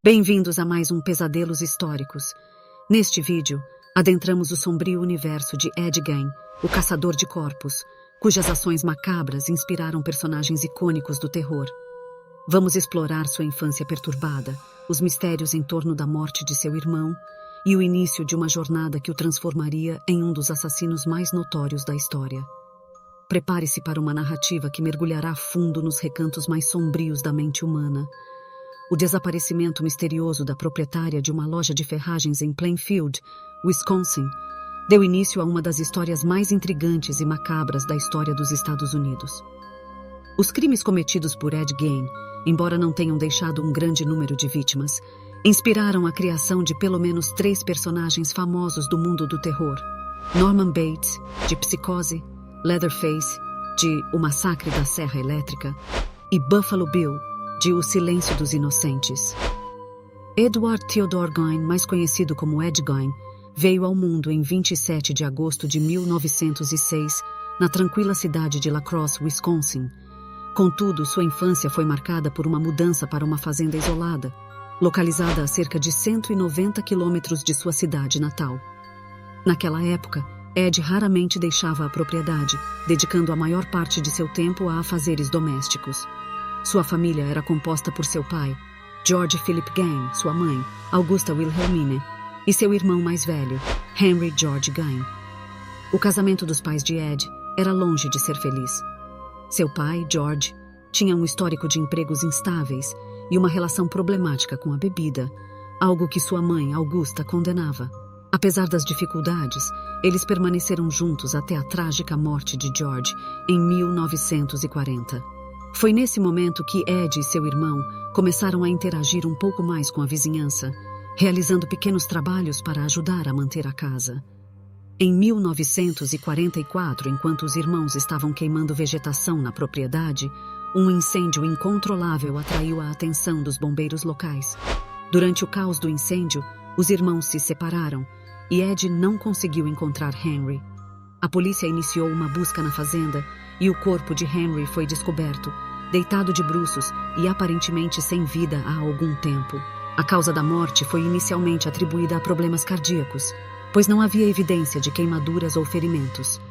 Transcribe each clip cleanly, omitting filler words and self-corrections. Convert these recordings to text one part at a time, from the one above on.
Bem-vindos a mais um Pesadelos Históricos. Neste vídeo, adentramos o sombrio universo de Ed Gein, o caçador de corpos, cujas ações macabras inspiraram personagens icônicos do terror. Vamos explorar sua infância perturbada, os mistérios em torno da morte de seu irmão e o início de uma jornada que o transformaria em um dos assassinos mais notórios da história. Prepare-se para uma narrativa que mergulhará fundo nos recantos mais sombrios da mente humana. O desaparecimento misterioso da proprietária de uma loja de ferragens em Plainfield, Wisconsin, deu início a uma das histórias mais intrigantes e macabras da história dos Estados Unidos. Os crimes cometidos por Ed Gein, embora não tenham deixado um grande número de vítimas, inspiraram a criação de pelo menos 3 personagens famosos do mundo do terror: Norman Bates, de Psicose, Leatherface, de O Massacre da Serra Elétrica, e Buffalo Bill, de O Silêncio dos Inocentes. Edward Theodore Gein, mais conhecido como Ed Gein, veio ao mundo em 27 de agosto de 1906, na tranquila cidade de La Crosse, Wisconsin. Contudo, sua infância foi marcada por uma mudança para uma fazenda isolada, localizada a cerca de 190 quilômetros de sua cidade natal. Naquela época, Ed raramente deixava a propriedade, dedicando a maior parte de seu tempo a afazeres domésticos. Sua família era composta por seu pai, George Philip Gein, sua mãe, Augusta Wilhelmine, e seu irmão mais velho, Henry George Gein. O casamento dos pais de Ed era longe de ser feliz. Seu pai, George, tinha um histórico de empregos instáveis e uma relação problemática com a bebida, algo que sua mãe, Augusta, condenava. Apesar das dificuldades, eles permaneceram juntos até a trágica morte de George em 1940. Foi nesse momento que Ed e seu irmão começaram a interagir um pouco mais com a vizinhança, realizando pequenos trabalhos para ajudar a manter a casa. Em 1944, enquanto os irmãos estavam queimando vegetação na propriedade, um incêndio incontrolável atraiu a atenção dos bombeiros locais. Durante o caos do incêndio, os irmãos se separaram e Ed não conseguiu encontrar Henry. A polícia iniciou uma busca na fazenda e o corpo de Henry foi descoberto, deitado de bruços e aparentemente sem vida há algum tempo. A causa da morte foi inicialmente atribuída a problemas cardíacos, pois não havia evidência de queimaduras ou ferimentos.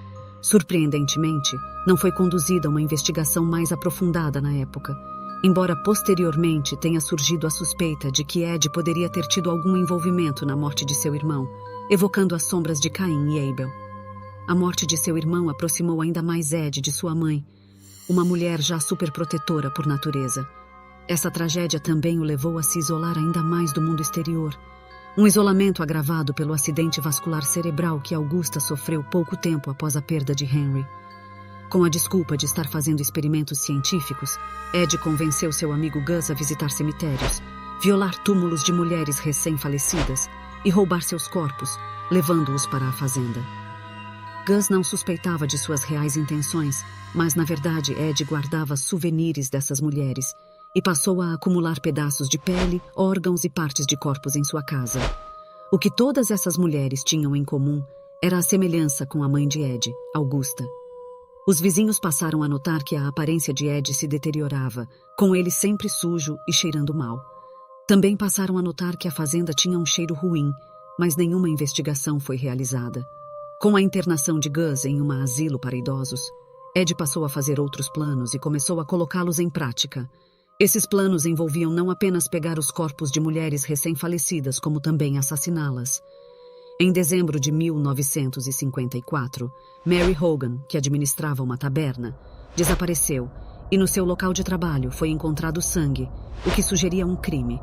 Surpreendentemente, não foi conduzida uma investigação mais aprofundada na época, embora posteriormente tenha surgido a suspeita de que Ed poderia ter tido algum envolvimento na morte de seu irmão, evocando as sombras de Caim e Abel. A morte de seu irmão aproximou ainda mais Ed de sua mãe, uma mulher já superprotetora por natureza. Essa tragédia também o levou a se isolar ainda mais do mundo exterior, um isolamento agravado pelo acidente vascular cerebral que Augusta sofreu pouco tempo após a perda de Henry. Com a desculpa de estar fazendo experimentos científicos, Ed convenceu seu amigo Gus a visitar cemitérios, violar túmulos de mulheres recém-falecidas e roubar seus corpos, levando-os para a fazenda. Gus não suspeitava de suas reais intenções, mas na verdade Ed guardava souvenirs dessas mulheres e passou a acumular pedaços de pele, órgãos e partes de corpos em sua casa. O que todas essas mulheres tinham em comum era a semelhança com a mãe de Ed, Augusta. Os vizinhos passaram a notar que a aparência de Ed se deteriorava, com ele sempre sujo e cheirando mal. Também passaram a notar que a fazenda tinha um cheiro ruim, mas nenhuma investigação foi realizada. Com a internação de Gus em um asilo para idosos, Ed passou a fazer outros planos e começou a colocá-los em prática. Esses planos envolviam não apenas pegar os corpos de mulheres recém-falecidas, como também assassiná-las. Em dezembro de 1954, Mary Hogan, que administrava uma taberna, desapareceu e no seu local de trabalho foi encontrado sangue, o que sugeria um crime.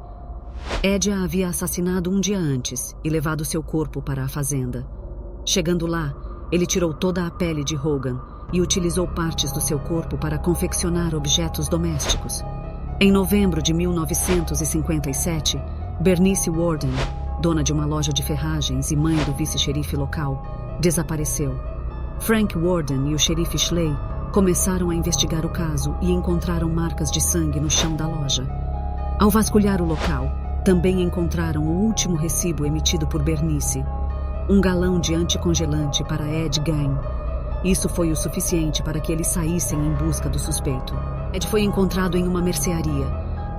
Ed a havia assassinado um dia antes e levado seu corpo para a fazenda. Chegando lá, ele tirou toda a pele de Hogan e utilizou partes do seu corpo para confeccionar objetos domésticos. Em novembro de 1957, Bernice Warden, dona de uma loja de ferragens e mãe do vice-xerife local, desapareceu. Frank Warden e o xerife Schley começaram a investigar o caso e encontraram marcas de sangue no chão da loja. Ao vasculhar o local, também encontraram o último recibo emitido por Bernice, um galão de anticongelante para Ed Gein. Isso foi o suficiente para que eles saíssem em busca do suspeito. Ed foi encontrado em uma mercearia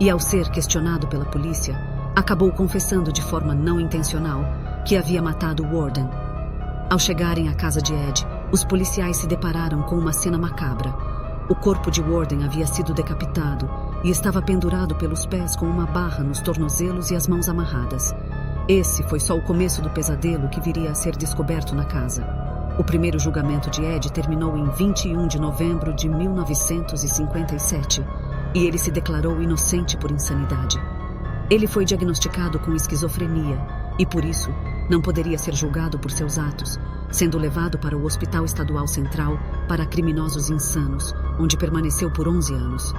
e, ao ser questionado pela polícia, acabou confessando de forma não intencional que havia matado Warden. Ao chegarem à casa de Ed, os policiais se depararam com uma cena macabra. O corpo de Warden havia sido decapitado e estava pendurado pelos pés com uma barra nos tornozelos e as mãos amarradas. Esse foi só o começo do pesadelo que viria a ser descoberto na casa. O primeiro julgamento de Ed terminou em 21 de novembro de 1957 e ele se declarou inocente por insanidade. Ele foi diagnosticado com esquizofrenia e, por isso, não poderia ser julgado por seus atos, sendo levado para o Hospital Estadual Central para Criminosos Insanos, onde permaneceu por 11 anos.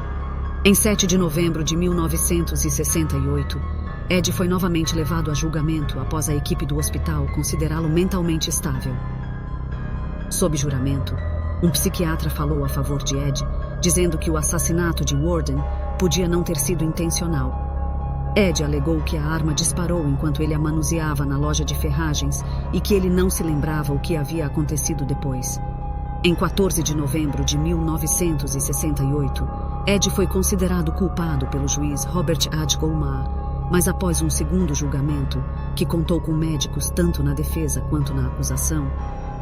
Em 7 de novembro de 1968, Ed foi novamente levado a julgamento após a equipe do hospital considerá-lo mentalmente estável. Sob juramento, um psiquiatra falou a favor de Ed, dizendo que o assassinato de Warden podia não ter sido intencional. Ed alegou que a arma disparou enquanto ele a manuseava na loja de ferragens e que ele não se lembrava o que havia acontecido depois. Em 14 de novembro de 1968, Ed foi considerado culpado pelo juiz Robert H. Goldman, mas após um segundo julgamento, que contou com médicos tanto na defesa quanto na acusação,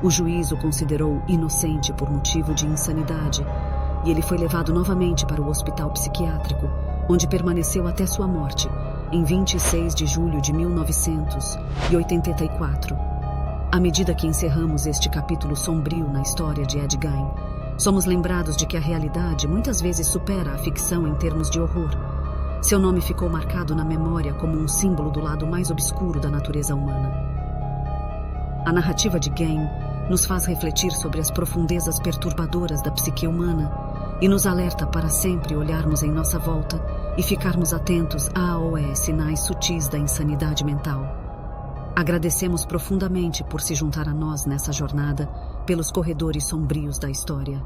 o juiz o considerou inocente por motivo de insanidade e ele foi levado novamente para o hospital psiquiátrico, onde permaneceu até sua morte, em 26 de julho de 1984. À medida que encerramos este capítulo sombrio na história de Ed Gein, somos lembrados de que a realidade muitas vezes supera a ficção em termos de horror. Seu nome ficou marcado na memória como um símbolo do lado mais obscuro da natureza humana. A narrativa de Gein nos faz refletir sobre as profundezas perturbadoras da psique humana e nos alerta para sempre olharmos em nossa volta e ficarmos atentos aos sinais sutis da insanidade mental. Agradecemos profundamente por se juntar a nós nessa jornada pelos corredores sombrios da história.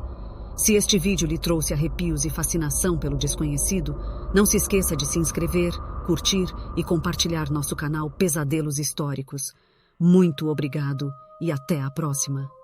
Se este vídeo lhe trouxe arrepios e fascinação pelo desconhecido, não se esqueça de se inscrever, curtir e compartilhar nosso canal Pesadelos Históricos. Muito obrigado e até a próxima!